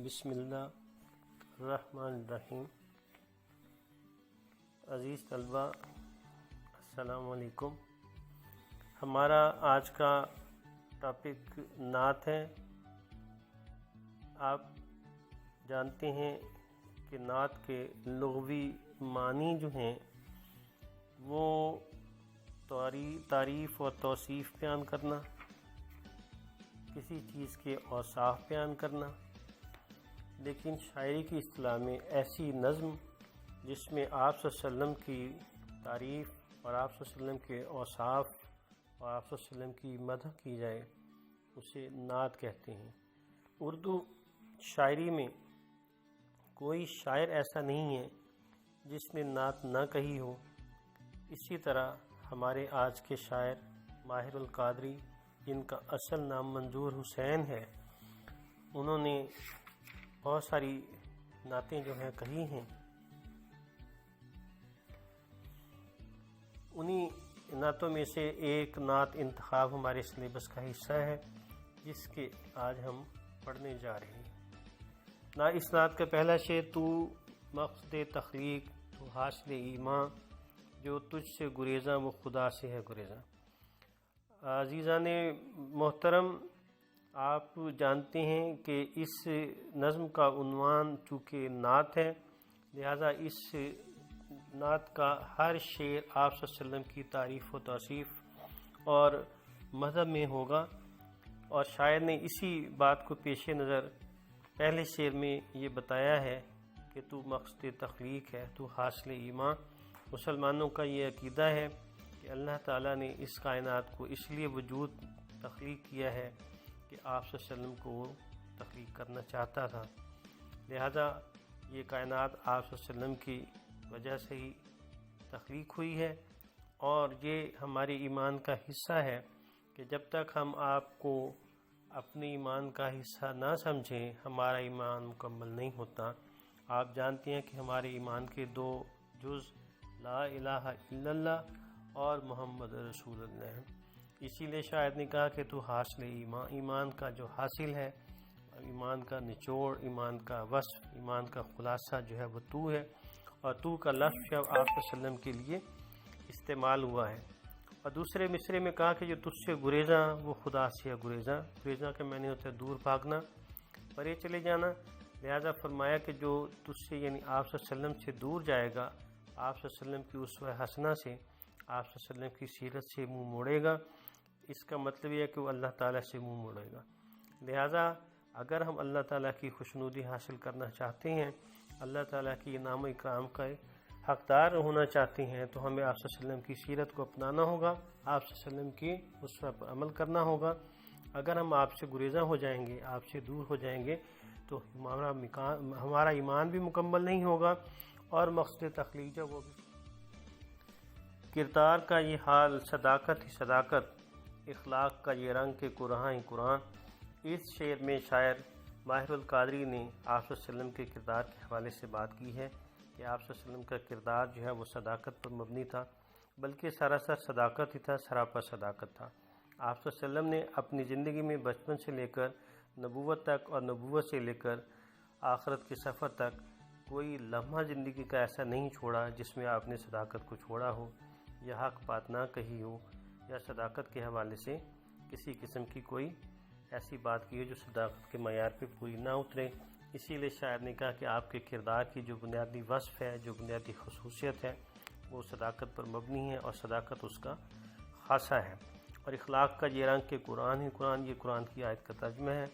بسم اللہ الرحمن الرحیم۔ عزیز طلبہ السلام علیکم۔ ہمارا آج کا ٹاپک نعت ہے۔ آپ جانتے ہیں کہ نعت کے لغوی معنی جو ہیں وہ تعریف اور توصیف بیان کرنا، کسی چیز کے اوصاف بیان کرنا، لیکن شاعری کی اصطلاح میں ایسی نظم جس میں آپ صلی اللہ علیہ وسلم کی تعریف اور آپ صلی اللہ علیہ وسلم کے اوصاف اور آپ صلی اللہ علیہ وسلم کی مدح کی جائے اسے نعت کہتے ہیں۔ اردو شاعری میں کوئی شاعر ایسا نہیں ہے جس نے نعت نہ کہی ہو۔ اسی طرح ہمارے آج کے شاعر ماہر القادری، جن کا اصل نام منظور حسین ہے، انہوں نے بہت ساری نعتیں جو ہیں کہی ہیں۔ انہی نعتوں میں سے ایک نعت انتخاب ہمارے سلیبس کا حصہ ہے جس کے آج ہم پڑھنے جا رہے ہیں۔ اس نعت کا پہلا شعر: تو مقصد تخلیق تو حاصل ایمان، جو تجھ سے گریزاں وہ خدا سے ہے گریزاں۔ عزیزان محترم، آپ جانتے ہیں کہ اس نظم کا عنوان چونکہ نعت ہے، لہذا اس نعت کا ہر شعر آپ صلی اللہ علیہ وسلم کی تعریف و توصیف اور مدح میں ہوگا، اور شاعر نے اسی بات کو پیش نظر پہلے شعر میں یہ بتایا ہے کہ تو مقصد تخلیق ہے تو حاصل ایمان۔ مسلمانوں کا یہ عقیدہ ہے کہ اللہ تعالیٰ نے اس کائنات کو اس لیے وجود تخلیق کیا ہے کہ آپ صلی اللہ علیہ وسلم کو وہ تخلیق کرنا چاہتا تھا، لہذا یہ کائنات آپ صلی اللہ علیہ وسلم کی وجہ سے ہی تخلیق ہوئی ہے، اور یہ ہمارے ایمان کا حصہ ہے کہ جب تک ہم آپ کو اپنے ایمان کا حصہ نہ سمجھیں ہمارا ایمان مکمل نہیں ہوتا۔ آپ جانتے ہیں کہ ہمارے ایمان کے دو جز لا الہ الا اللہ اور محمد رسول اللہ ہیں۔ اسی لیے شاعر نے کہا کہ تو حاصل ایمان، ایمان کا جو حاصل ہے، ایمان کا نچوڑ، ایمان کا وصف، ایمان کا خلاصہ جو ہے وہ تو ہے، اور تو کا لفظ آپ صلی اللہ علیہ وسلم کے لیے استعمال ہوا ہے۔ اور دوسرے مصرے میں کہا کہ جو تجھ سے گریزاں وہ خدا سے ہے گریزاں۔ گریزاں کا معنی ہوتا ہے دور بھاگنا، پرے چلے جانا، لہذا فرمایا کہ جو تجھ سے یعنی آپ صلی اللہ علیہ وسلم سے دور جائے گا، آپ صلی اللہ علیہ وسلم کی اسوہ حسنہ سے، آپ صلی اللہ علیہ وسلم کی سیرت سے منہ موڑے گا، اس کا مطلب یہ ہے کہ وہ اللہ تعالیٰ سے منہ موڑے گا۔ لہذا اگر ہم اللہ تعالیٰ کی خوشنودی حاصل کرنا چاہتے ہیں، اللہ تعالیٰ کی انعام و اکرام کا حقدار ہونا چاہتے ہیں، تو ہمیں آپ صلی اللہ علیہ وسلم کی سیرت کو اپنانا ہوگا، آپ صلی اللہ علیہ وسلم کی اسوہ پر عمل کرنا ہوگا۔ اگر ہم آپ سے گریزاں ہو جائیں گے، آپ سے دور ہو جائیں گے، تو ہمارا ایمان بھی مکمل نہیں ہوگا، اور مقصد تخلیق جو وہ بھی۔ کردار کا یہ حال صداقت ہی صداقت، اخلاق کا یہ رنگ کہ قرآن ہی قرآن۔ اس شعر میں شاعر ماہر القادری نے آپ صلی اللہ علیہ وسلم کے کردار کے حوالے سے بات کی ہے کہ آپ صلی اللہ علیہ وسلم کا کردار جو ہے وہ صداقت پر مبنی تھا، بلکہ سراسر صداقت ہی تھا، سراپا صداقت تھا۔ آپ صلی اللہ علیہ وسلم نے اپنی زندگی میں بچپن سے لے کر نبوت تک اور نبوت سے لے کر آخرت کے سفر تک کوئی لمحہ زندگی کا ایسا نہیں چھوڑا جس میں آپ نے صداقت کو چھوڑا ہو، یا حق بات نہ کہی ہو، یا صداقت کے حوالے سے کسی قسم کی کوئی ایسی بات کی ہو جو صداقت کے معیار پہ پوری نہ اترے۔ اسی لیے شاعر نے کہا کہ آپ کے کردار کی جو بنیادی وصف ہے، جو بنیادی خصوصیت ہے، وہ صداقت پر مبنی ہے، اور صداقت اس کا خاصہ ہے۔ اور اخلاق کا یہ رنگ کہ قرآن ہی قرآن، یہ قرآن کی آیت کا ترجمہ ہے۔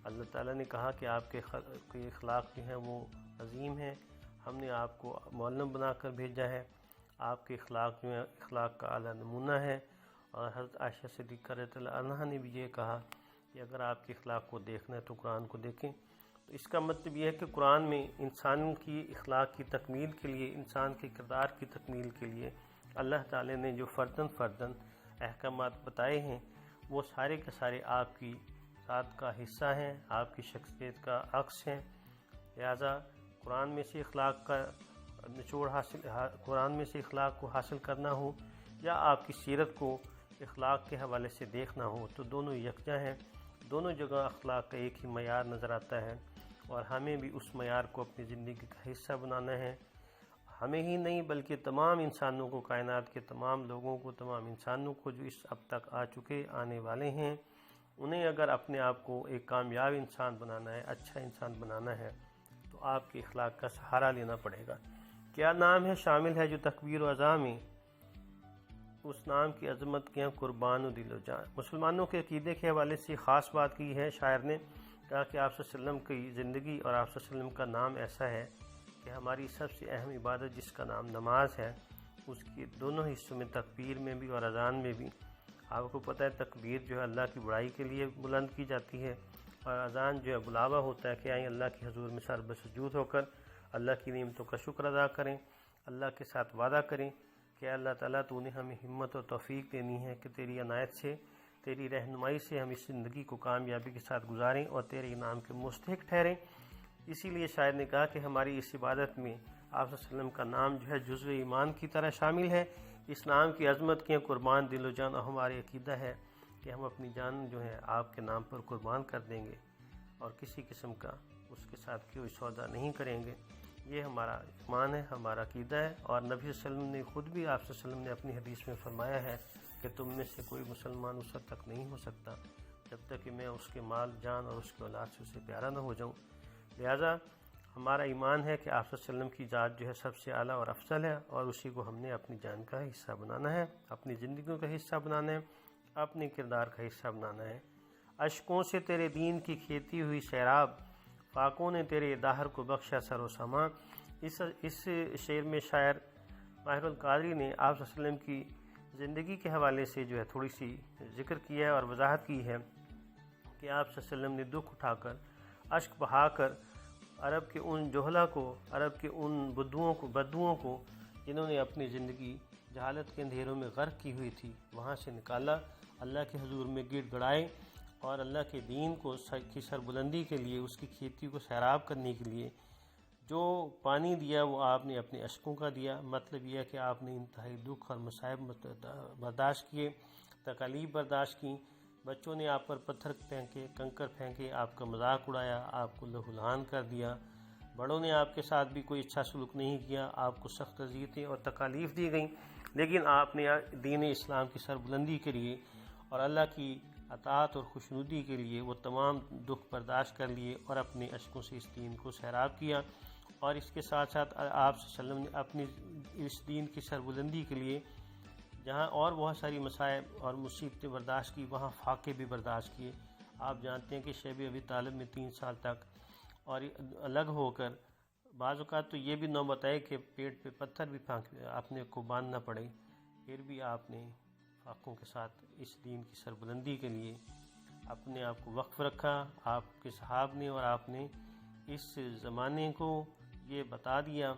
اللہ تعالیٰ نے کہا کہ آپ کے اخلاق جو ہیں وہ عظیم ہیں، ہم نے آپ کو معلم بنا کر بھیجا ہے، آپ کے اخلاق جو ہیں اخلاق کا اعلیٰ نمونہ ہے۔ اور حضرت عائشہ صدیقہ رضی اللہ عنہا نے بھی یہ کہا کہ اگر آپ کے اخلاق کو دیکھنا ہے تو قرآن کو دیکھیں۔ تو اس کا مطلب یہ ہے کہ قرآن میں انسان کی اخلاق کی تکمیل کے لیے، انسان کے کردار کی تکمیل کے لیے اللہ تعالی نے جو فرداً احکامات بتائے ہیں، وہ سارے کے سارے آپ کی ذات کا حصہ ہیں، آپ کی شخصیت کا عکس ہیں۔ لہذا قرآن میں سے اخلاق کا نچوڑ قرآن میں سے اخلاق کو حاصل کرنا ہو، یا آپ کی سیرت کو اخلاق کے حوالے سے دیکھنا ہو، تو دونوں یکجا ہیں، دونوں جگہ اخلاق کا ایک ہی معیار نظر آتا ہے۔ اور ہمیں بھی اس معیار کو اپنی زندگی کا حصہ بنانا ہے۔ ہمیں ہی نہیں بلکہ تمام انسانوں کو، کائنات کے تمام لوگوں کو، تمام انسانوں کو جو اس اب تک آ چکے، آنے والے ہیں، انہیں اگر اپنے آپ کو ایک کامیاب انسان بنانا ہے، اچھا انسان بنانا ہے، تو آپ کے اخلاق کا سہارا لینا پڑے گا۔ کیا نام ہے شامل ہے جو تکبیر و اذاں میں، اس نام کی عظمت کیا قربان و دل و جان۔ مسلمانوں کے عقیدے کے حوالے سے خاص بات کی ہے شاعر نے، کہا کہ آپ صلی اللہ علیہ وسلم کی زندگی اور آپ صلی اللہ علیہ وسلم کا نام ایسا ہے کہ ہماری سب سے اہم عبادت جس کا نام نماز ہے، اس کی دونوں حصوں میں، تکبیر میں بھی اور اذان میں بھی، آپ کو پتہ ہے تکبیر جو ہے اللہ کی بڑائی کے لیے بلند کی جاتی ہے، اور اذان جو ہے بلاوا ہوتا ہے کہ آئیں اللہ کے حضور میں سر بسجود ہو کر اللہ کی نعمتوں کا شکر ادا کریں، اللہ کے ساتھ وعدہ کریں کہ اللہ تعالیٰ تو نے ہمیں ہمت اور توفیق دینی ہے کہ تیری عنایت سے، تیری رہنمائی سے ہم اس زندگی کو کامیابی کے ساتھ گزاریں اور تیرے انعام کے مستحق ٹھہریں۔ اسی لیے شاعر نے کہا کہ ہماری اس عبادت میں آپ صلی اللہ علیہ وسلم کا نام جو ہے جزو ایمان کی طرح شامل ہے۔ اس نام کی عظمت کی قربان دل و جان، اور ہمارے عقیدہ ہے کہ ہم اپنی جان جو ہے آپ کے نام پر قربان کر دیں گے اور کسی قسم کا اس کے ساتھ کوئی سودا نہیں کریں گے۔ یہ ہمارا ایمان ہے، ہمارا عقیدہ ہے، اور نبی صلی اللہ علیہ وسلم نے خود بھی آپ صلی اللہ علیہ وسلم نے اپنی حدیث میں فرمایا ہے کہ تم میں سے کوئی مسلمان اس حد تک نہیں ہو سکتا جب تک کہ میں اس کے مال، جان اور اس کے اولاد سے اسے پیارا نہ ہو جاؤں۔ لہذا ہمارا ایمان ہے کہ آپ صلی اللہ علیہ وسلم کی ذات جو ہے سب سے اعلیٰ اور افضل ہے، اور اسی کو ہم نے اپنی جان کا حصہ بنانا ہے، اپنی زندگیوں کا حصہ بنانا ہے، اپنے کردار کا حصہ بنانا ہے۔ اشکوں سے تیرے دین کی کھیتی ہوئی سیراب، فاقوں نے تیرے دہر کو بخشا سر و سامان۔ اس شعر میں شاعر ماہر القادری نے آپ صلی اللہ علیہ وسلم کی زندگی کے حوالے سے جو ہے تھوڑی سی ذکر کیا ہے اور وضاحت کی ہے کہ آپ صلی اللہ علیہ وسلم نے دکھ اٹھا کر، اشک بہا کر عرب کے ان جہلا کو، عرب کے ان بدوؤں کو جنہوں نے اپنی زندگی جہالت کے اندھیروں میں غرق کی ہوئی تھی، وہاں سے نکالا، اللہ کے حضور میں گڑ گڑائے، اور اللہ کے دین کی سربلندی کے لیے، اس کی کھیتی کو سیراب کرنے کے لیے جو پانی دیا وہ آپ نے اپنے اشکوں کا دیا۔ مطلب یہ ہے کہ آپ نے انتہائی دکھ اور مصائب برداشت کیے، تکالیف برداشت کی، بچوں نے آپ پر پتھر پھینکے، کنکر پھینکے، آپ کا مذاق اڑایا، آپ کو لہو لہان کر دیا، بڑوں نے آپ کے ساتھ بھی کوئی اچھا سلوک نہیں کیا، آپ کو سخت اذیتیں اور تکالیف دی گئیں، لیکن آپ نے دین اسلام کی سربلندی کے لیے اور اللہ کی اطاعت اور خوشنودی کے لیے وہ تمام دکھ برداشت کر لیے اور اپنے اشکوں سے اس دین کو سیراب کیا۔ اور اس کے ساتھ ساتھ آپ صلی اللہ علیہ وسلم نے اپنی اس دین کی سربلندی کے لیے جہاں اور بہت ساری مصائب اور مصیبتیں برداشت کی، وہاں فاقے بھی برداشت کیے۔ آپ جانتے ہیں کہ شیب ابی طالب میں 3 سال تک اور الگ ہو کر، بعض اوقات تو یہ بھی نوبت آئے کہ پیٹ پہ پتھر بھی اپنے کو باندھنا پڑے، پھر بھی آپ نے فاقوں کے ساتھ اس دین کی سربلندی کے لیے اپنے آپ کو وقف رکھا۔ آپ کے صحاب نے اور آپ نے اس زمانے کو یہ بتا دیا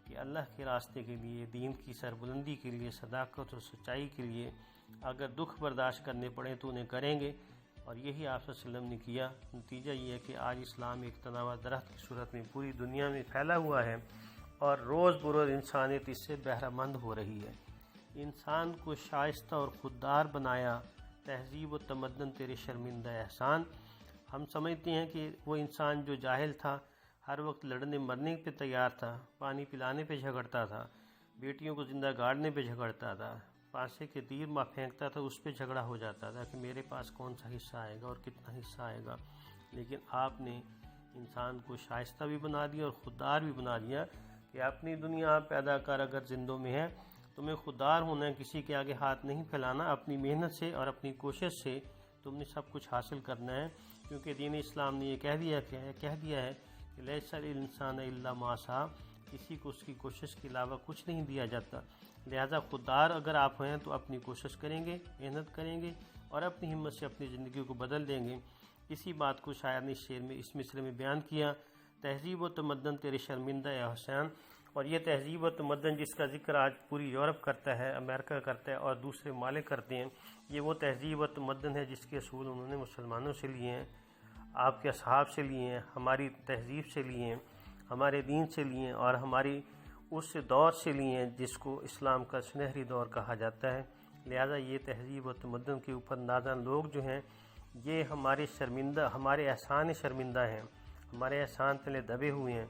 کہ اللہ کے راستے کے لیے، دین کی سربلندی کے لیے، صداقت اور سچائی کے لیے اگر دکھ برداشت کرنے پڑیں تو انہیں کریں گے، اور یہی آپ صلی اللہ علیہ وسلم نے کیا۔ نتیجہ یہ ہے کہ آج اسلام ایک تناور درخت کی صورت میں پوری دنیا میں پھیلا ہوا ہے، اور روز بروز انسانیت اس سے بہرہ مند ہو رہی ہے۔ انسان کو شائستہ اور خوددار بنایا، تہذیب و تمدن تیرے شرمندہ احسان۔ ہم سمجھتے ہیں کہ وہ انسان جو جاہل تھا، ہر وقت لڑنے مرنے پہ تیار تھا، پانی پلانے پہ جھگڑتا تھا، بیٹیوں کو زندہ گاڑنے پہ جھگڑتا تھا، پانسے کے تیر ماں پھینکتا تھا، اس پہ جھگڑا ہو جاتا تھا کہ میرے پاس کون سا حصہ آئے گا اور کتنا حصہ آئے گا۔ لیکن آپ نے انسان کو شائستہ بھی بنا دیا اور خوددار بھی بنا دیا کہ اپنی دنیا آپ پیدا کر، اگر زندوں میں ہے تمہیں خوددار ہونا ہے، کسی کے آگے ہاتھ نہیں پھیلانا، اپنی محنت سے اور اپنی کوشش سے تم نے سب کچھ حاصل کرنا ہے، کیونکہ دین اسلام نے یہ کہہ دیا ہے کہ لیس الانسان الا ما سعی، کسی کو اس کی کوشش کے علاوہ کچھ نہیں دیا جاتا۔ لہذا خوددار اگر آپ ہیں تو اپنی کوشش کریں گے، محنت کریں گے اور اپنی ہمت سے اپنی زندگی کو بدل دیں گے۔ اسی بات کو شاعر نے اس مصرے میں بیان کیا، تہذیب و تمدن تیرے شرمندہ احسان۔ اور یہ تہذیب و تمدن جس کا ذکر آج پوری یورپ کرتا ہے، امریکہ کرتا ہے اور دوسرے ممالک کرتے ہیں، یہ وہ تہذیب و تمدن ہے جس کے اصول انہوں نے مسلمانوں سے لیے ہیں، آپ کے اصحاب سے لیے ہیں، ہماری تہذیب سے لیے ہیں، ہمارے دین سے لیے ہیں، اور ہماری اس دور سے لیے ہیں جس کو اسلام کا سنہری دور کہا جاتا ہے۔ لہذا یہ تہذیب و تمدن کے اوپر نازاں لوگ جو ہیں، یہ ہمارے احسان شرمندہ ہیں، ہمارے احسان تلے دبے ہوئے ہیں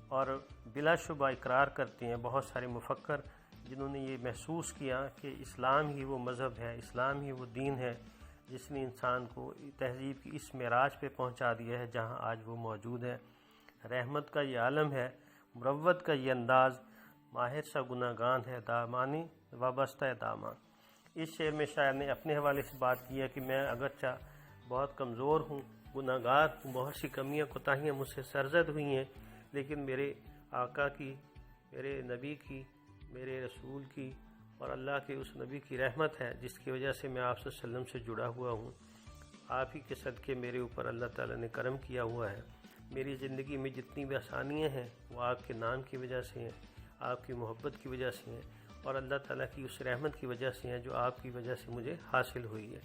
اور بلا شبہ اقرار کرتے ہیں بہت سارے مفکر جنہوں نے یہ محسوس کیا کہ اسلام ہی وہ مذہب ہے، اسلام ہی وہ دین ہے جس نے انسان کو تہذیب کی اس معراج پہ پہنچا دیا ہے جہاں آج وہ موجود ہے۔ رحمت کا یہ عالم ہے، مروت کا یہ انداز، ماہر سا گناہ گان ہے دامانی وابستہ دامان۔ اس شعر میں شاعر نے اپنے حوالے سے بات کی ہے کہ میں اگرچہ بہت کمزور ہوں، گناہ گار ہوں، بہت سی کمیاں کوتاہیاں مجھ سے سرزد ہوئی ہیں، لیکن میرے آقا کی، میرے نبی کی، میرے رسول کی اور اللہ کے اس نبی کی رحمت ہے جس کی وجہ سے میں آپ صلی اللہ علیہ وسلم سے جڑا ہوا ہوں۔ آپ ہی کے صدقے میرے اوپر اللہ تعالیٰ نے کرم کیا ہوا ہے۔ میری زندگی میں جتنی بھی آسانیاں ہیں وہ آپ کے نام کی وجہ سے ہیں، آپ کی محبت کی وجہ سے ہیں اور اللہ تعالیٰ کی اس رحمت کی وجہ سے ہیں جو آپ کی وجہ سے مجھے حاصل ہوئی ہے۔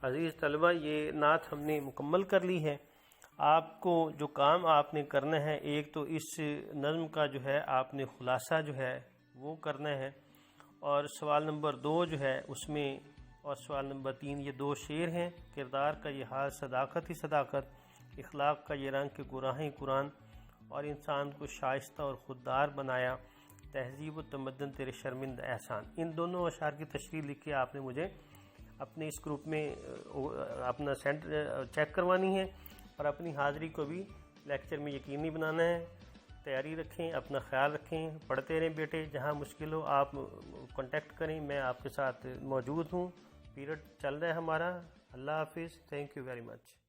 عزیز طلبہ، یہ نعت ہم نے مکمل کر لی ہے۔ آپ کو جو کام آپ نے کرنا ہے، ایک تو اس نظم کا جو ہے آپ نے خلاصہ جو ہے وہ کرنا ہے، اور سوال نمبر 2 جو ہے اس میں، اور سوال نمبر 3، یہ 2 شعر ہیں۔ کردار کا یہ حال صداقت ہی صداقت، اخلاق کا یہ رنگ کہ گناہ قرآن، اور انسان کو شائستہ اور خوددار بنایا، تہذیب و تمدن تیرے شرمندہ احسان۔ ان دونوں اشعار کی تشریح لکھ کے آپ نے مجھے اپنے اس گروپ میں اپنا سینٹر چیک کروانی ہے اور اپنی حاضری کو بھی لیکچر میں یقینی بنانا ہے۔ تیاری رکھیں، اپنا خیال رکھیں، پڑھتے رہیں بیٹے، جہاں مشکل ہو آپ کانٹیکٹ کریں، میں آپ کے ساتھ موجود ہوں۔ پیریڈ چل رہا ہے ہمارا۔ اللہ حافظ، تھینک یو ویری مچ۔